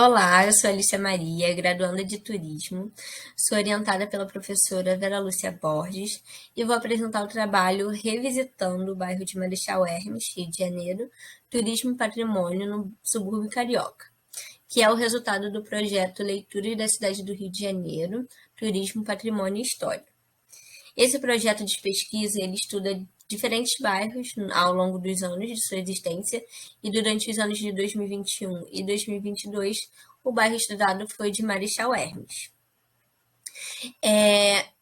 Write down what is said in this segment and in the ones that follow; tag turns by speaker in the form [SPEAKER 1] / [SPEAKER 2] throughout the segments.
[SPEAKER 1] Olá, eu sou Alicia Maria, graduanda de Turismo, sou orientada pela professora Vera Lúcia Borges e vou apresentar o trabalho Revisitando o bairro de Marechal Hermes, Rio de Janeiro, Turismo e Patrimônio no subúrbio carioca, que é o resultado do projeto Leituras da Cidade do Rio de Janeiro, Turismo, Patrimônio e História. Esse projeto de pesquisa ele estuda diferentes bairros ao longo dos anos de sua existência e durante os anos de 2021 e 2022, o bairro estudado foi de Marechal Hermes.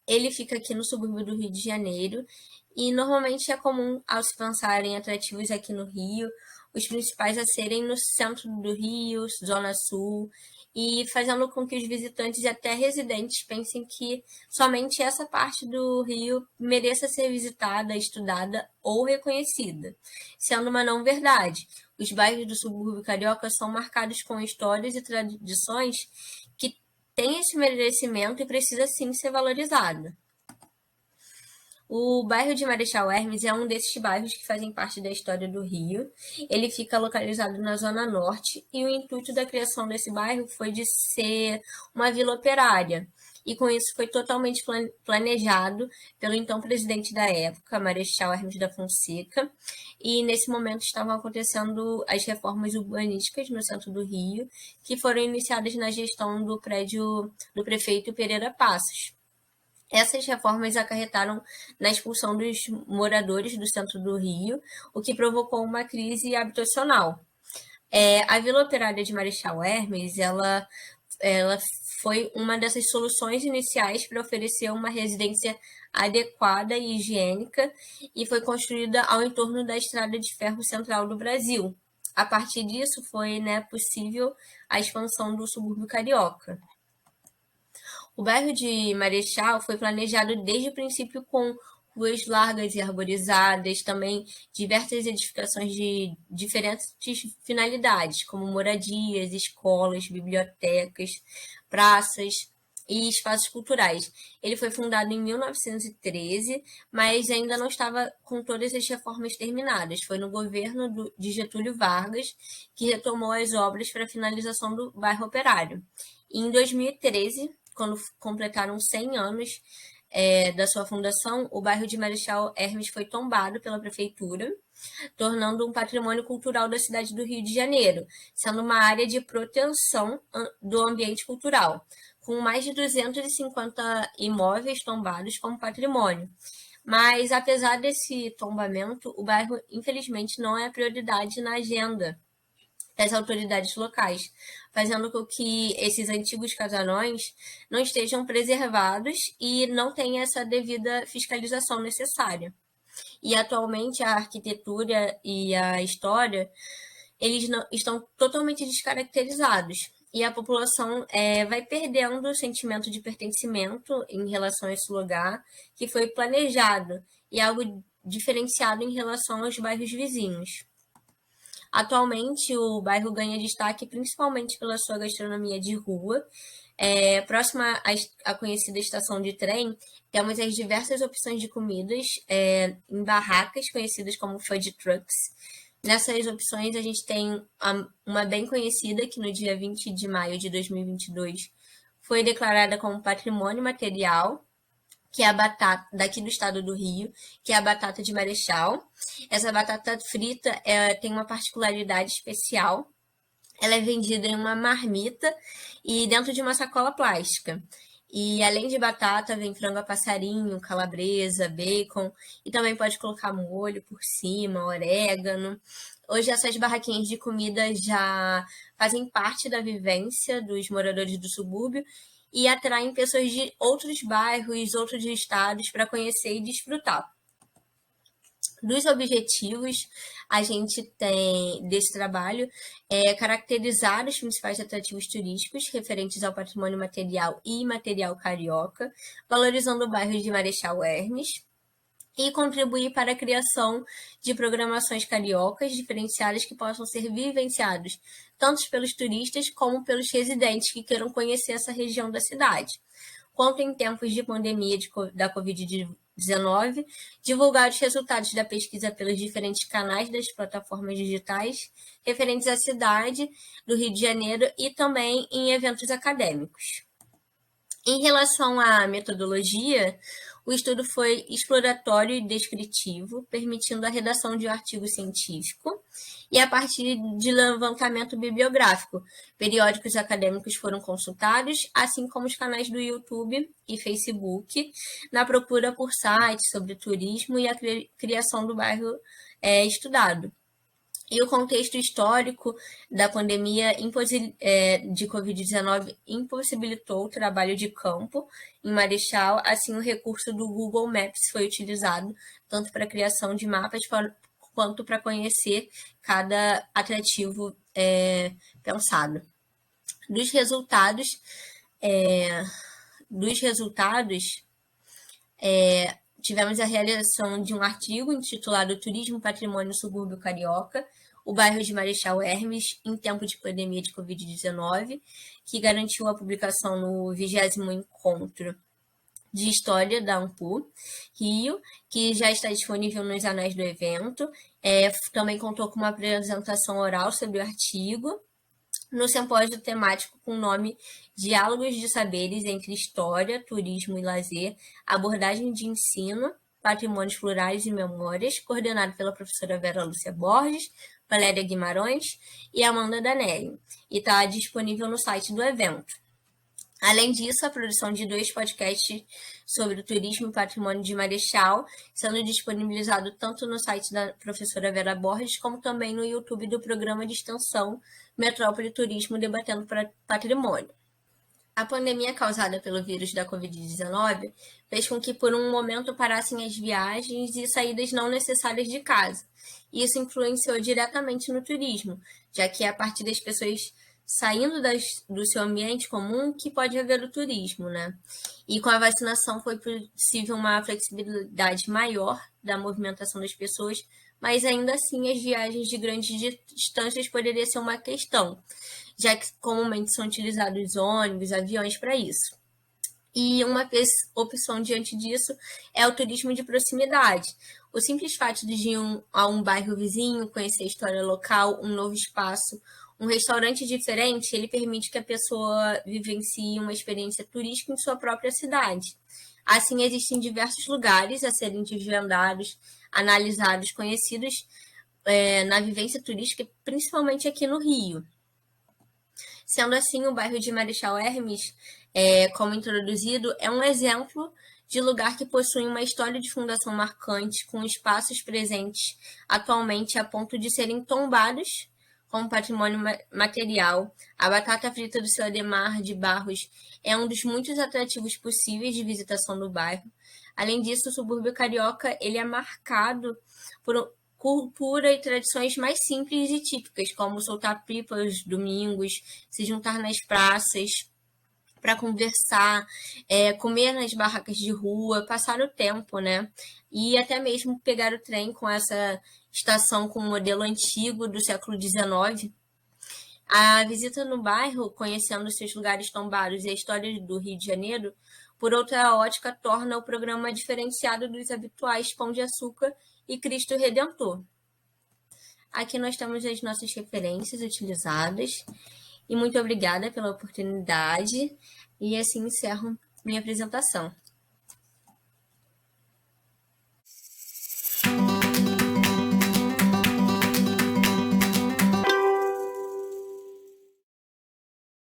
[SPEAKER 1] Ele fica aqui no subúrbio do Rio de Janeiro e normalmente é comum, ao se pensar em atrativos aqui no Rio, os principais a serem no centro do Rio, Zona Sul, e fazendo com que os visitantes e até residentes pensem que somente essa parte do Rio mereça ser visitada, estudada ou reconhecida, sendo uma não verdade. Os bairros do subúrbio carioca são marcados com histórias e tradições que têm esse merecimento e precisa sim ser valorizado. O bairro de Marechal Hermes é um desses bairros que fazem parte da história do Rio. Ele fica localizado na Zona Norte e o intuito da criação desse bairro foi de ser uma vila operária. E com isso foi totalmente planejado pelo então presidente da época, Marechal Hermes da Fonseca. E nesse momento estavam acontecendo as reformas urbanísticas no centro do Rio, que foram iniciadas na gestão do prédio do prefeito Pereira Passos. Essas reformas acarretaram na expulsão dos moradores do centro do Rio, o que provocou uma crise habitacional. A Vila Operária de Marechal Hermes, ela foi uma dessas soluções iniciais para oferecer uma residência adequada e higiênica e foi construída ao entorno da Estrada de Ferro Central do Brasil. A partir disso, foi possível a expansão do subúrbio carioca. O bairro de Marechal foi planejado desde o princípio com ruas largas e arborizadas, também diversas edificações de diferentes finalidades, como moradias, escolas, bibliotecas, praças e espaços culturais. Ele foi fundado em 1913, mas ainda não estava com todas as reformas terminadas. Foi no governo de Getúlio Vargas que retomou as obras para a finalização do bairro operário. E em 2013, quando completaram 100 anos da sua fundação, o bairro de Marechal Hermes foi tombado pela prefeitura, tornando um patrimônio cultural da cidade do Rio de Janeiro, sendo uma área de proteção do ambiente cultural, com mais de 250 imóveis tombados como patrimônio. Mas, apesar desse tombamento, o bairro, infelizmente, não é prioridade na agenda das autoridades locais, fazendo com que esses antigos casarões não estejam preservados e não tenham essa devida fiscalização necessária. E atualmente a arquitetura e a história eles não, estão totalmente descaracterizados e a população vai perdendo o sentimento de pertencimento em relação a esse lugar que foi planejado e algo diferenciado em relação aos bairros vizinhos. Atualmente, o bairro ganha destaque principalmente pela sua gastronomia de rua. Próxima à conhecida estação de trem, temos as diversas opções de comidas em barracas conhecidas como food trucks. Nessas opções, a gente tem uma bem conhecida que no dia 20 de maio de 2022 foi declarada como patrimônio material, que é a batata daqui do estado do Rio, que é a batata de Marechal. Essa batata frita tem uma particularidade especial. Ela é vendida em uma marmita e dentro de uma sacola plástica. E além de batata, vem frango a passarinho, calabresa, bacon e também pode colocar molho por cima, orégano. Hoje essas barraquinhas de comida já fazem parte da vivência dos moradores do subúrbio e atraem pessoas de outros bairros, outros estados para conhecer e desfrutar. Dos objetivos, a gente tem desse trabalho caracterizar os principais atrativos turísticos referentes ao patrimônio material e imaterial carioca, valorizando o bairro de Marechal Hermes, e contribuir para a criação de programações cariocas diferenciadas que possam ser vivenciados tanto pelos turistas como pelos residentes que queiram conhecer essa região da cidade. Quanto em tempos de pandemia da Covid-19, Covid-19, divulgar os resultados da pesquisa pelos diferentes canais das plataformas digitais referentes à cidade do Rio de Janeiro e também em eventos acadêmicos. Em relação à metodologia, o estudo foi exploratório e descritivo, permitindo a redação de um artigo científico, e a partir de levantamento bibliográfico, periódicos acadêmicos foram consultados, assim como os canais do YouTube e Facebook, na procura por sites sobre turismo e a criação do bairro estudado. E o contexto histórico da pandemia de Covid-19 impossibilitou o trabalho de campo em Marechal, assim o recurso do Google Maps foi utilizado tanto para a criação de mapas quanto para conhecer cada atrativo pensado. Dos resultados, tivemos a realização de um artigo intitulado Turismo, Patrimônio, Subúrbio Carioca, o bairro de Marechal Hermes em tempo de pandemia de Covid-19, que garantiu a publicação no 20º Encontro de História da AMPU Rio, que já está disponível nos anais do evento. Também contou com uma apresentação oral sobre o artigo, no simpósio temático com o nome Diálogos de Saberes entre História, Turismo e Lazer, abordagem de ensino, patrimônios plurais e memórias, coordenado pela professora Vera Lúcia Borges, Valéria Guimarães e Amanda Danelli, e está disponível no site do evento. Além disso, a produção de 2 podcasts sobre o turismo e patrimônio de Marechal, sendo disponibilizado tanto no site da professora Vera Borges, como também no YouTube do programa de extensão Metrópole Turismo Debatendo Patrimônio. A pandemia causada pelo vírus da Covid-19 fez com que, por um momento, parassem as viagens e saídas não necessárias de casa. Isso influenciou diretamente no turismo, já que é a partir das pessoas saindo do seu ambiente comum que pode haver o turismo, né? E com a vacinação foi possível uma flexibilidade maior da movimentação das pessoas, mas ainda assim as viagens de grandes distâncias poderiam ser uma questão, já que comumente são utilizados ônibus, aviões para isso. E uma opção diante disso é o turismo de proximidade. O simples fato de ir a um bairro vizinho, conhecer a história local, um novo espaço, um restaurante diferente, ele permite que a pessoa vivencie uma experiência turística em sua própria cidade. Assim, existem diversos lugares a serem desvendados, analisados, conhecidos na vivência turística, principalmente aqui no Rio. Sendo assim, o bairro de Marechal Hermes, como introduzido, é um exemplo de lugar que possui uma história de fundação marcante, com espaços presentes atualmente a ponto de serem tombados como patrimônio material. A batata frita do seu Ademar de Barros é um dos muitos atrativos possíveis de visitação do bairro. Além disso, o subúrbio carioca ele é marcado por cultura e tradições mais simples e típicas, como soltar pipa aos domingos, se juntar nas praças para conversar, comer nas barracas de rua, passar o tempo, né? E até mesmo pegar o trem com essa estação com um modelo antigo do século XIX. A visita no bairro, conhecendo seus lugares tombados e a história do Rio de Janeiro, por outra ótica, torna o programa diferenciado dos habituais Pão de Açúcar e Cristo Redentor. Aqui nós temos as nossas referências utilizadas. E muito obrigada pela oportunidade. E assim encerro minha apresentação.